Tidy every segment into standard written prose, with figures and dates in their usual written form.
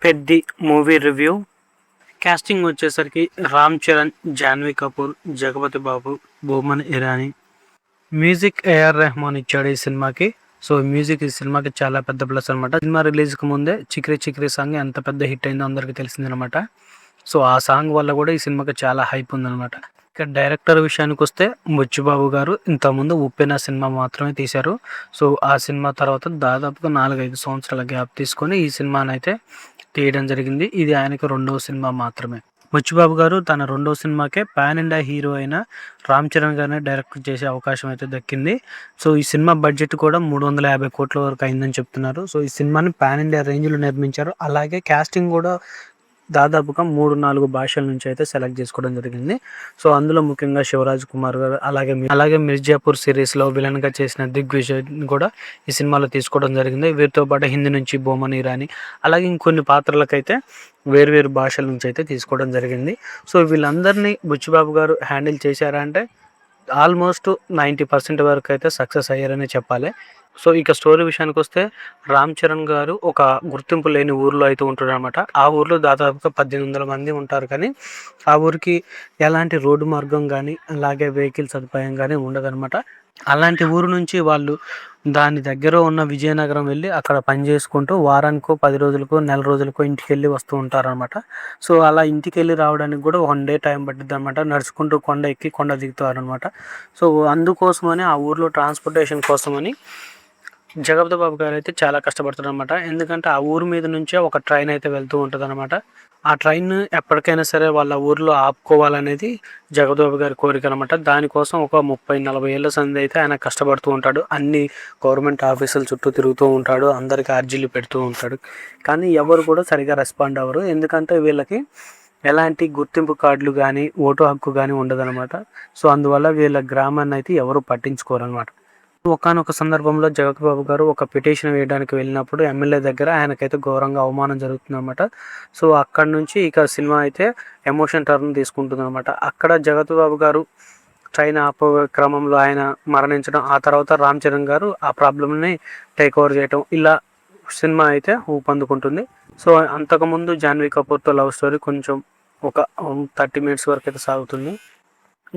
Peddi movie review. Casting వచ్చేసరికి రామ్ చరణ్, జాన్వీ కపూర్, జగపతి బాబు, Bomman Irani. Music AR Rahman ఇచ్చాడు ఈ సినిమాకి. సో మ్యూజిక్ ఈ సినిమాకి చాలా పెద్ద ప్లస్ అనమాట. సినిమా రిలీజ్కి ముందే చిక్రీ చిక్రీ సాంగ్ ఎంత పెద్ద హిట్ అయిందో అందరికీ తెలిసింది అనమాట. సో ఆ సాంగ్ వల్ల కూడా ఈ సినిమాకి చాలా హైప్ ఉందన్నమాట. ఇక డైరెక్టర్ విషయానికి వస్తే బుచ్చిబాబు గారు ఇంతకుముందు ఉప్పెన సినిమా మాత్రమే తీశారు. సో ఆ సినిమా తర్వాత దాదాపుగా 4-5 సంవత్సరాల గ్యాప్ తీసుకొని ఈ సినిమాని అయితే తీయడం జరిగింది. ఇది ఆయనకు రెండవ సినిమా మాత్రమే. బుచ్చిబాబు గారు తన రెండవ సినిమాకే పాన్ ఇండియా హీరో అయిన రామ్ చరణ్ గారిని డైరెక్ట్ చేసే అవకాశం అయితే దక్కింది. సో ఈ సినిమా బడ్జెట్ కూడా 350 కోట్ల వరకు అయిందని చెప్తున్నారు. సో ఈ సినిమాని పాన్ ఇండియా రేంజ్లో నిర్మించారు. అలాగే కాస్టింగ్ కూడా దాదాపుగా 3-4 భాషల నుంచి అయితే సెలెక్ట్ చేసుకోవడం జరిగింది. సో అందులో ముఖ్యంగా శివరాజ్ కుమార్ గారు, అలాగే మిర్జాపూర్ సిరీస్లో విలన్గా చేసిన దిగ్విజయ్ కూడా ఈ సినిమాలో తీసుకోవడం జరిగింది. వీరితో పాటు హిందీ నుంచి బొమ్మన్ ఇరానీ, అలాగే ఇంకొన్ని పాత్రలకైతే వేరు భాషల నుంచి అయితే తీసుకోవడం జరిగింది. సో వీళ్ళందరినీ బుచ్చిబాబు గారు హ్యాండిల్ చేశారా అంటే ఆల్మోస్ట్ 90% వరకు అయితే సక్సెస్ అయ్యారని చెప్పాలి. సో ఇక స్టోరీ విషయానికి వస్తే రామ్ చరణ్ గారు ఒక గుర్తింపు లేని ఊర్లో అయితే ఉంటాడు అనమాట. ఆ ఊర్లో దాదాపుగా 1800 మంది ఉంటారు. కానీ ఆ ఊరికి ఎలాంటి రోడ్డు మార్గం కానీ అలాగే వెహికల్ సదుపాయం కానీ ఉండదనమాట. అలాంటి ఊరు నుంచి వాళ్ళు దాని దగ్గర ఉన్న విజయనగరం వెళ్ళి అక్కడ పని చేసుకుంటూ వారానికో 10 రోజులకో నెల రోజులకో ఇంటికి వెళ్ళి వస్తూ ఉంటారనమాట. సో అలా ఇంటికి వెళ్ళి రావడానికి కూడా 1 డే టైం పట్టిద్ది అనమాట. నడుచుకుంటూ కొండ ఎక్కి కొండ దిగుతారనమాట. సో అందుకోసమని ఆ ఊర్లో ట్రాన్స్పోర్టేషన్ కోసమని జగపతి బాబు గారు అయితే చాలా కష్టపడతారు అనమాట. ఎందుకంటే ఆ ఊరు మీద నుంచే ఒక ట్రైన్ అయితే వెళ్తూ ఉంటుంది అనమాట. ఆ ట్రైన్ ఎప్పటికైనా సరే వాళ్ళ ఊర్లో ఆపుకోవాలనేది జగపతి బాబు గారి కోరిక అనమాట. దానికోసం ఒక 30-40 ఏళ్ళ సంది అయితే ఆయన కష్టపడుతూ ఉంటాడు. అన్ని గవర్నమెంట్ ఆఫీసుల చుట్టూ తిరుగుతూ ఉంటాడు. అందరికీ అర్జీలు పెడుతూ ఉంటాడు. కానీ ఎవరు కూడా సరిగా రెస్పాండ్ అవ్వరు. ఎందుకంటే వీళ్ళకి ఎలాంటి గుర్తింపు కార్డులు కానీ ఓటు హక్కు కానీ ఉండదన్నమాట. సో అందువల్ల వీళ్ళ గ్రామాన్ని అయితే ఎవరు పట్టించుకోరు అనమాట. ఒకానొక సందర్భంలో జగపతి బాబు గారు ఒక పిటిషన్ వేయడానికి వెళ్ళినప్పుడు ఎమ్మెల్యే దగ్గర ఆయనకైతే ఘోరంగా అవమానం జరుగుతుందన్నమాట. సో అక్కడి నుంచి ఇక సినిమా అయితే ఎమోషన్ టర్న్ తీసుకుంటుంది అనమాట. అక్కడ జగపతి బాబు గారు ట్రైన్ ఆపే క్రమంలో ఆయన మరణించడం, ఆ తర్వాత రామ్ చరణ్ గారు ఆ ప్రాబ్లమ్ని టేక్ ఓవర్ చేయటం, ఇలా సినిమా అయితే ఊపందుకుంటుంది. సో అంతకుముందు జాన్వీ కపూర్తో లవ్ స్టోరీ కొంచెం ఒక 30 మినిట్స్ వరకు అయితే సాగుతుంది.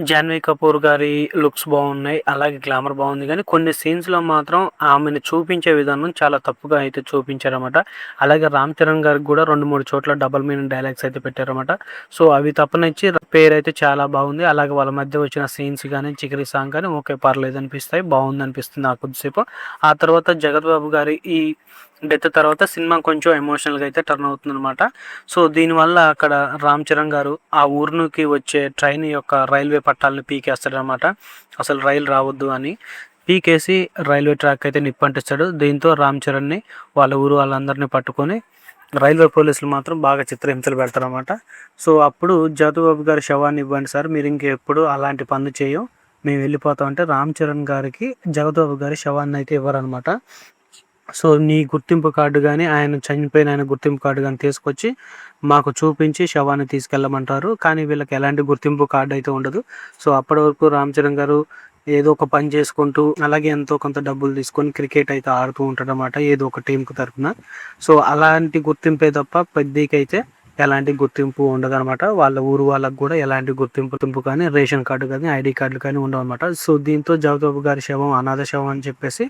జాన్వీ కపూర్ గారి లుక్స్ బాగున్నాయి, అలాగే గ్లామర్ బాగుంది. కానీ కొన్ని సీన్స్లో మాత్రం ఆమెను చూపించే విధానం చాలా తప్పుగా అయితే చూపించారన్నమాట. అలాగే రామ్ చరణ్ గారికి కూడా 2-3 చోట్ల డబల్ మీనింగ్ డైలాగ్స్ అయితే పెట్టారన్నమాట. సో అవి తప్పనిచ్చి పేరు అయితే చాలా బాగుంది. అలాగే వాళ్ళ మధ్య వచ్చిన సీన్స్ కానీ చికిరి సాంగ్ కానీ ఓకే పర్లేదు అనిపిస్తాయి, బాగుంది అనిపిస్తుంది ఆ కొద్దిసేపు. ఆ తర్వాత జగత్ బాబు గారి ఈ డెత్ తర్వాత సినిమా కొంచెం ఎమోషనల్గా అయితే టర్న్ అవుతుంది అనమాట. సో దీనివల్ల అక్కడ రామ్ చరణ్ గారు ఆ ఊరికి వచ్చే ట్రైన్ యొక్క రైల్వే పట్టాలను పీకేస్తాడనమాట. అసలు రైలు రావద్దు అని పీకేసి రైల్వే ట్రాక్ అయితే నిప్పంటిస్తాడు. దీంతో రామ్ చరణ్ని వాళ్ళ ఊరు వాళ్ళందరినీ పట్టుకొని రైల్వే పోలీసులు మాత్రం బాగా చిత్రహింసలు పెడతారన్నమాట. సో అప్పుడు జాతుబాబు గారి శవాన్ని ఇవ్వండి సార్, మీరు ఇంకెప్పుడు అలాంటి పనులు చేయం, మేము వెళ్ళిపోతాం అంటే రామ్ చరణ్ గారికి జగద్బాబు గారి శవాన్ని అయితే ఇవ్వరనమాట. సో నీ గుర్తింపు కార్డు కానీ ఆయన చనిపోయిన ఆయన గుర్తింపు కార్డు కానీ తీసుకొచ్చి మాకు చూపించి శవాన్ని తీసుకెళ్ళమంటారు. కానీ వీళ్ళకి ఎలాంటి గుర్తింపు కార్డు అయితే ఉండదు. సో అప్పటి వరకు రామ్ చరణ్ గారు ఏదో ఒక పని చేసుకుంటూ అలాగే ఎంతో కొంత డబ్బులు తీసుకొని క్రికెట్ అయితే ఆడుతూ ఉంటాడనమాట ఏదో ఒక టీంకు తరఫున. సో అలాంటి గుర్తింపే తప్ప పెద్దకైతే ఎలాంటి గుర్తింపు ఉండదన్నమాట. వాళ్ళ ఊరు వాళ్ళకు కూడా ఎలాంటి గుర్తింపు కానీ రేషన్ కార్డు కానీ ఐడి కార్డులు కానీ ఉండవు అనమాట. సో దీంతో జగద్బాబు గారి శవం అనాథ శవం అని చెప్పేసి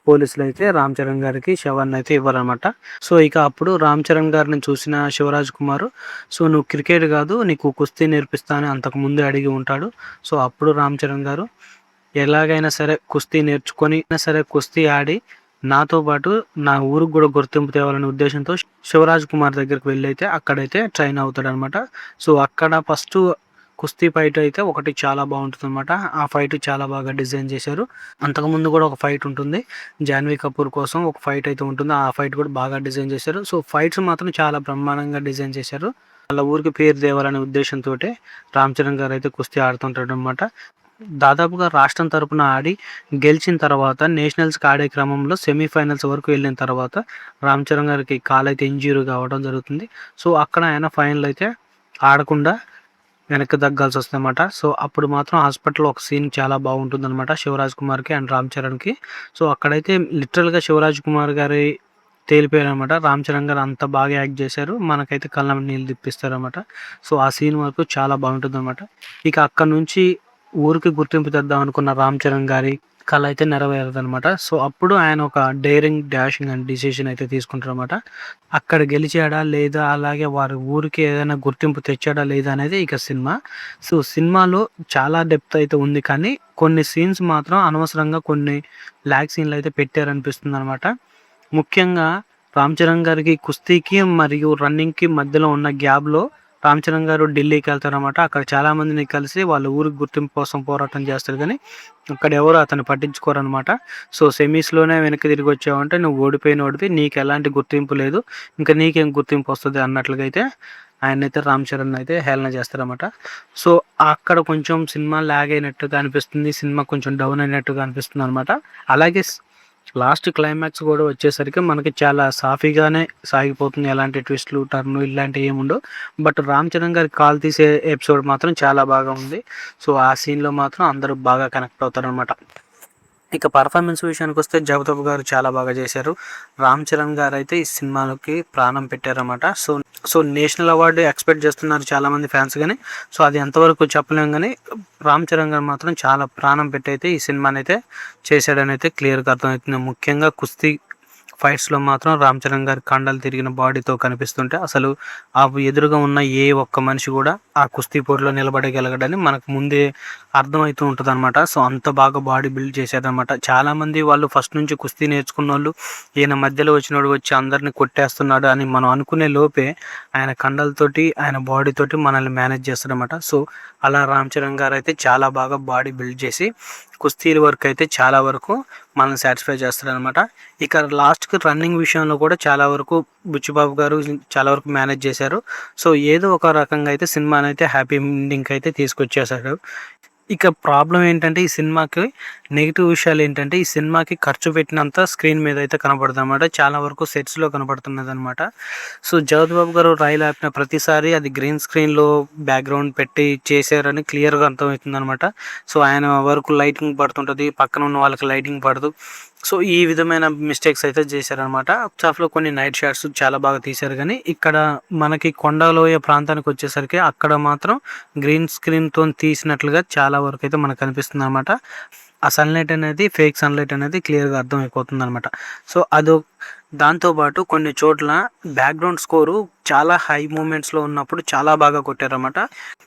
పోలీసులు అయితే రామ్ చరణ్ గారికి శవాన్ని అయితే ఇవ్వరనమాట. సో ఇక అప్పుడు రామ్ చరణ్ గారిని చూసిన శివరాజ్ కుమార్, సో నువ్వు క్రికెట్ కాదు నీకు కుస్తీ నేర్పిస్తా అని అంతకుముందే అడిగి ఉంటాడు. సో అప్పుడు రామ్ చరణ్ గారు ఎలాగైనా సరే కుస్తీ నేర్చుకొని సరే కుస్తీ ఆడి నాతో పాటు నా ఊరికి కూడా గుర్తింపు తేవాలనే ఉద్దేశంతో శివరాజ్ కుమార్ దగ్గరికి వెళ్ళి అయితే అక్కడైతే ట్రైన్ అవుతాడు అనమాట. సో అక్కడ ఫస్ట్ కుస్తీ ఫైట్ అయితే ఒకటి చాలా బాగుంటుంది అనమాట. ఆ ఫైట్ చాలా బాగా డిజైన్ చేశారు. అంతకుముందు కూడా ఒక ఫైట్ ఉంటుంది, జాన్వీ కపూర్ కోసం ఒక ఫైట్ అయితే ఉంటుంది. ఆ ఫైట్ కూడా బాగా డిజైన్ చేశారు. సో ఫైట్స్ మాత్రం చాలా బ్రహ్మాండంగా డిజైన్ చేశారు. వాళ్ళ ఊరికి పేరు తేవాలనే ఉద్దేశంతో రామ్ చరణ్ గారు అయితే కుస్తీ ఆడుతుంటాడు అనమాట. దాదాపుగా రాష్ట్రం తరపున ఆడి గెలిచిన తర్వాత నేషనల్స్కి ఆడే క్రమంలో సెమీఫైనల్స్ వరకు వెళ్ళిన తర్వాత రామ్ చరణ్ గారికి కాలైతే ఇంజ్యూరీ కావడం జరుగుతుంది. సో అక్కడ ఆయన ఫైనల్ అయితే ఆడకుండా వెనక్కి తగ్గాల్సి వస్తుందన్నమాట. సో అప్పుడు మాత్రం హాస్పిటల్లో ఒక సీన్ చాలా బాగుంటుంది అనమాట శివరాజ్ కుమార్కి అండ్ రామ్ చరణ్కి. సో అక్కడైతే లిటరల్గా శివరాజ్ కుమార్ గారి తేలిపోయారనమాట. రామ్ చరణ్ గారు అంత బాగా యాక్ట్ చేశారు. మనకైతే కళ్ళ నీళ్ళు తిప్పిస్తారనమాట. సో, ఆ సీన్ వరకు చాలా బాగుంటుందనమాట. ఇక అక్కడి నుంచి ఊరికి గుర్తింపు తెద్దాం అనుకున్న రామ్ చరణ్ గారి కల అయితే నెరవేరదనమాట. సో, అప్పుడు ఆయన ఒక డేరింగ్, డాషింగ్ అండ్ డిసిషన్ అయితే తీసుకుంటారనమాట. అక్కడ గెలిచాడా లేదా, అలాగే వారి ఊరికి ఏదైనా గుర్తింపు తెచ్చాడా లేదా అనేది ఇక సినిమా. సో, సినిమాలో చాలా డెప్త్ అయితే ఉంది. కానీ కొన్ని సీన్స్ మాత్రం అనవసరంగా కొన్ని ల్యాగ్ సీన్‌లు అయితే పెట్టారనిపిస్తుందనమాట. ముఖ్యంగా రామ్ చరణ్ గారికి కుస్తీకి మరియు రన్నింగ్‌కి మధ్యలో ఉన్న గ్యాప్‌లో రామ్ చరణ్ గారు ఢిల్లీకెళ్తారనమాట. అక్కడ చాలామందిని కలిసి వాళ్ళ ఊరికి గుర్తింపు కోసం పోరాటం చేస్తారు గానీ, అక్కడ ఎవరు అతన్ని పట్టించుకోరనమాట. సో, సెమీస్‌లోనే వెనక్కి తిరిగొచ్చావంటే నువ్వు ఓడిపోయినోడివి. నీకెలాంటి గుర్తింపు లేదు. ఇంక నీకేం గుర్తింపొస్తది అన్నట్లుగా అయితే ఆయన్నయితే రామ్ చరణ్ అయితే హేళన చేస్తారనమాట. సో, అక్కడ కొంచెం సినిమా ల్యాగ్ అయినట్టుగా అనిపిస్తుంది. సినిమా కొంచెం డౌన్ అయినట్టుగా అనిపిస్తుందనమాట. అలాగే లాస్ట్ క్లైమాక్స్ గూడా వచ్చేసరికి మనకి చాలా సాఫీగానే సాగిపోతుంది. ఎలాంటి ట్విస్ట్‌లు, టర్న్‌లు ఇలాంటివి ఏముండవు. బట్ రామ్ చరణ్ గారి కాలు తీసే ఎపిసోడ్ మాత్రం చాలా బాగా ఉంది. సో, ఆ సీన్‌లో మాత్రం అందరూ బాగా కనెక్ట్ అవుతారనమాట. ఇక పర్ఫార్మెన్స్ విషయానికొస్తే 'జగపతి' గారు చాలా బాగా చేశారు. రామ్ చరణ్ గారైతే ఈ సినిమాకి ప్రాణం పెట్టారనమాట. సో, నేషనల్ అవార్డు ఎక్స్‌పెక్ట్ చేస్తున్నారు చాలామంది ఫాన్స్ గాని. సో, అది ఎంతవరకు చెప్పలేం గానీ, రామ్ చరణ్ గారు మాత్రం చాలా ప్రాణం పెట్టయితే ఈ సినిమానైతే చేశాడనైతే క్లియర్‌గా అర్థమవుతుంది. ముఖ్యంగా కుస్తీ ఫైట్స్‌లో మాత్రం రామ్ చరణ్ గారి కండలు తిరిగిన బాడీతో కనిపిస్తుంటే అసలు ఎదురుగా ఉన్న ఏ ఒక్క మనిషి కూడా ఆ కుస్తీ పోరులో నిలబడగలగడని మనకు ముందే అర్థమవుతూ ఉంటదనమాట. సో, అంత బాగా బాడీ బిల్డ్ చేశారనమాట. చాలామంది వాళ్ళు ఫస్ట్ నుంచి కుస్తీ నేర్చుకున్నోళ్ళు, ఈయన మధ్యలో వచ్చినోడు వచ్చి అందరిని కొట్టేస్తున్నాడు అని మనం అనుకునే లోపే ఆయన కండలతోటి, ఆయన బాడీతోటి మనల్ని మేనేజ్ చేస్తాడనమాట. సో, అలా రామ్ చరణ్ గారైతే చాలా బాగా బాడీ బిల్డ్ చేసి కుస్తీల వరకు అయితే చాలా వరకు మనల్ని సాటిస్ఫై చేస్తారనమాట. ఇక లాస్ట్‌కి రన్నింగ్ విషయంలో కూడా చాలా వరకు బుచ్చిబాబు గారు చాలా వరకు మేనేజ్ చేశారు. సో, ఏదో ఒక రకంగా అయితే సినిమానైతే హ్యాపీ ఎండింగ్‌కి అయితే తీసుకొచ్చేసాడు. ఇక ప్రాబ్లమ్ ఏంటంటే ఈ సినిమాకి నెగెటివ్ విషయాలేంటంటే, ఈ సినిమాకి ఖర్చు పెట్టినంత స్క్రీన్ మీద అయితే కనపడదనమాట. చాలా వరకు సెట్స్‌లో కనపడుతున్నదనమాట. సో, 'జగపతి బాబు' గారు రైలు ఆపిన ప్రతిసారి అది గ్రీన్ స్క్రీన్‌లో బ్యాక్‌గ్రౌండ్ పెట్టి చేశారని క్లియర్‌గా అర్థమవుతుందనమాట. సో, ఆయన వరకు లైటింగ్ పడుతుంటది. పక్కన ఉన్న వాళ్ళకి లైటింగ్ పడదు. సో, ఈ విధమైన మిస్టేక్స్ అయితే చేశారనమాట. ఫస్ట్ హాఫ్‌లో కొన్ని నైట్ షాట్స్ చాలా బాగా తీశారు గానీ, ఇక్కడ మనకి కొండలోయ ప్రాంతానికొచ్చేసరికి అక్కడ మాత్రం గ్రీన్ స్క్రీన్‌తోని తీసినట్లుగా చాలా వరకైతే మనకు కనిపిస్తుందనమాట. ఆ సన్‌లైట్ అనేది ఫేక్ సన్‌లైట్ అనేది క్లియర్‌గా అర్థమైపోతుందనమాట. సో, దాంతో పాటు కొన్ని చోట్ల బ్యాక్‌గ్రౌండ్ స్కోరు చాలా హై మూవ్‌మెంట్స్‌లో ఉన్నప్పుడు చాలా బాగా కొట్టారనమాట.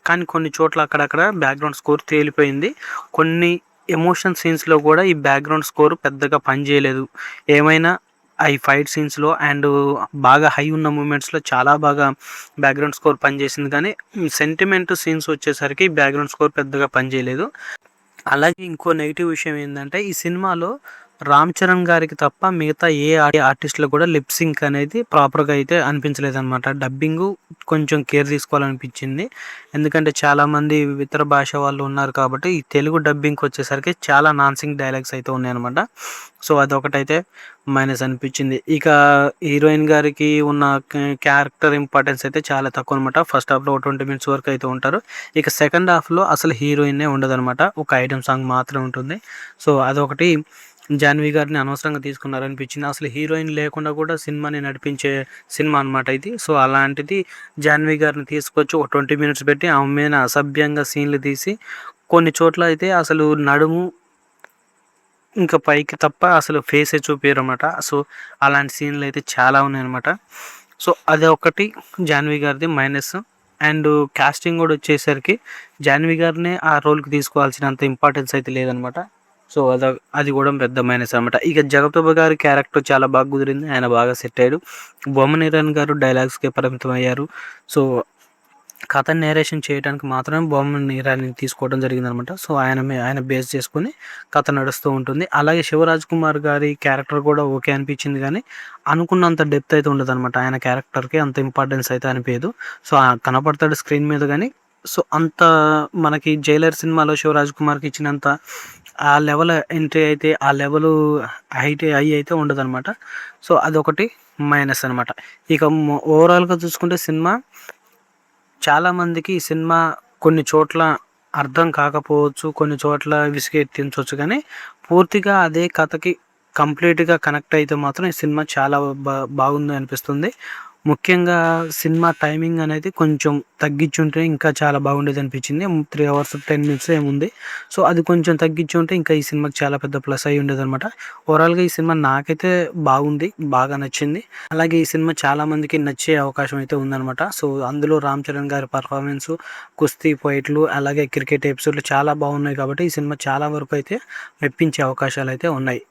కానీ కొన్ని చోట్ల అక్కడక్కడ బ్యాక్‌గ్రౌండ్ స్కోర్ తేలిపోయింది. కొన్ని ఎమోషన్ సీన్స్‌లో కూడా ఈ బ్యాక్‌గ్రౌండ్ స్కోర్ పెద్దగా పనిచేయలేదు. ఏమైనా ఈ ఫైట్ సీన్స్‌లో అండ్ బాగా హై ఉన్న మూమెంట్స్‌లో చాలా బాగా బ్యాక్‌గ్రౌండ్ స్కోర్ పనిచేసింది. కానీ సెంటిమెంట్ సీన్స్ వచ్చేసరికి బ్యాక్‌గ్రౌండ్ స్కోర్ పెద్దగా పనిచేయలేదు. అలాగే ఇంకో నెగెటివ్ విషయం ఏందంటే, ఈ సినిమాలో రామ్ చరణ్ గారికి తప్ప మిగతా ఏ ఆర్టిస్ట్‌లకు కూడా లిప్ సింక్ అనేది ప్రాపర్‌గా అయితే అనిపించలేదనమాట. డబ్బింగు కొంచెం కేర్ తీసుకోవాలనిపించింది. ఎందుకంటే చాలామంది ఇతర భాష వాళ్ళు ఉన్నారు కాబట్టి, ఈ తెలుగు డబ్బింగ్‌కొచ్చేసరికి చాలా నాన్ సింక్ డైలాగ్స్ అయితే ఉన్నాయన్నమాట. సో, అదొకటైతే మైనస్ అనిపించింది. ఇక హీరోయిన్ గారికి ఉన్న క్యారెక్టర్ ఇంపార్టెన్స్ అయితే చాలా తక్కువనమాట. ఫస్ట్ హాఫ్‌లో 20 మినిట్స్ వరకు అయితే ఉంటారు. ఇక సెకండ్ హాఫ్‌లో అసలు హీరోయినే ఉండదనమాట. ఒక ఐటెమ్ సాంగ్ మాత్రమే ఉంటుంది. సో, అదొకటి జాన్వి గారిని అనవసరంగా తీసుకున్నారనిపించింది. అసలు హీరోయిన్ లేకుండా కూడా సినిమాని నడిపించే సినిమా అనమాట ఇది. సో, అలాంటిది జాన్వి గారిని తీసుకొచ్చి ఒక 20 మినిట్స్ పెట్టి ఆమె మీద అసభ్యంగా సీన్‌లు తీసి, కొన్ని చోట్ల అయితే అసలు నడుము ఇంకా పైకి తప్ప అసలు ఫేసే చూపియరనమాట. సో, అలాంటి సీన్‌లయితే చాలా ఉన్నాయనమాట. సో, అదొకటి జాన్వి గారిది మైనస్. అండ్ కాస్టింగ్ గూడా వచ్చేసరికి జాన్వి గారినే ఆ రోల్‌కి తీసుకోవాల్సినంత ఇంపార్టెన్స్ అయితే లేదనమాట. సో, అది గూడా పెద్ద మైనస్ అనమాట. ఇక 'జగపతి' గారి క్యారెక్టర్ చాలా బాగా కుదిరింది. ఆయన బాగా సెట్ అయ్యాడు. బొమ్మన ఇరాన్ గారు డైలాగ్స్‌కే పరిమితం అయ్యారు. సో, కథ నేరేషన్ చేయడానికి మాత్రమే బొమ్మన ఇరానీని తీసుకోవడం జరిగిందనమాట. సో, ఆయన బేస్ చేసుకొని కథ నడుస్తూ ఉంటుంది. అలాగే 'శివరాజ్ కుమార్' గారి క్యారెక్టర్ కూడా ఓకే అనిపించింది గానీ, అనుకున్నంత డెప్త్ అయితే ఉండదనమాట. ఆయన క్యారెక్టర్‌కి అంత ఇంపార్టెన్స్ అయితే అనిపియదు. సో, కనపడతాడు స్క్రీన్ మీద గానీ, సో, అంత మనకి 'జైలర్' సినిమాలో 'శివరాజ్ కుమార్‌కి' ఇచ్చినంత ఆ లెవెల్ ఎంట్రీ అయితే, ఆ లెవెలు హై అయితే ఉండదనమాట. సో, అదొకటి మైనస్ అనమాట. ఇక ఓవరాల్‌గా చూసుకుంటే సినిమా చాలామందికి ఈ సినిమా కొన్ని చోట్ల అర్థం కాకపోవచ్చు. కొన్ని చోట్ల విసుగెత్తించొచ్చు గానీ, పూర్తిగా అదే కథకి కంప్లీట్గా కనెక్ట్ అయితే మాత్రం ఈ సినిమా చాలా బాగుంది అనిపిస్తుంది. ముఖ్యంగా సినిమా టైమింగ్ అనేది కొంచెం తగ్గించుంటే ఇంకా చాలా బాగుండేది అనిపించింది. 3 అవర్స్ 10 మినిట్స్ ఏముంది. సో అది కొంచెం తగ్గించుంటే ఇంకా ఈ సినిమాకి చాలా పెద్ద ప్లస్ అయ్యి ఉండేదనమాట. ఓవరాల్గా ఈ సినిమా నాకైతే బాగుంది, బాగా నచ్చింది. అలాగే ఈ సినిమా చాలా మందికి నచ్చే అవకాశం అయితే ఉందనమాట. సో అందులో రామ్ చరణ్ గారి పర్ఫార్మెన్స్, కుస్తీ ఫైట్లు, అలాగే క్రికెట్ ఎపిసోడ్లు చాలా బాగున్నాయి కాబట్టి ఈ సినిమా చాలా వరకు అయితే మెప్పించే అవకాశాలు అయితే ఉన్నాయి.